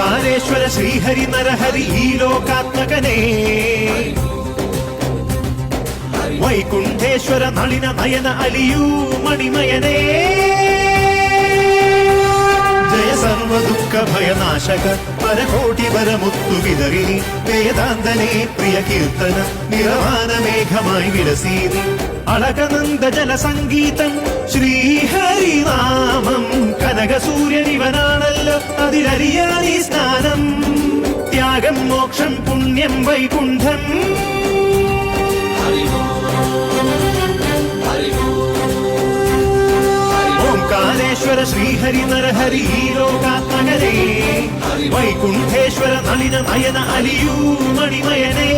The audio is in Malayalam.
ഓംകാരേശ്വര ശ്രീഹരി നരഹരി ഈ ലോകാത്മകനേ വൈകുണ്ഠേശ്വര നളിന നയന അലിയൂ മണിമയനേ ജയ സർവദുഃഖ ഭയനാശക പരകോടി വരമുത്തു വിതറിനി വേദാന്തനേ പ്രിയ കീർത്തന നിറവാന മേഘമായി വിലസീനി അളകനന്ദ ജല സംഗീതം ശ്രീഹരിനാമം കനക സൂര്യനിവനാണല്ലോ അതിലറിയാനീ സ്നാനം ത്യാഗം മോക്ഷം പുണ്യം വൈകുണ്ഠം ഓംകാരേശ്വര ശ്രീഹരി നരഹരി ഈ ലോകാത്മകനേ വൈകുണ്ഠേശ്വര നളിന നയന അലിയൂ മണിമയനേ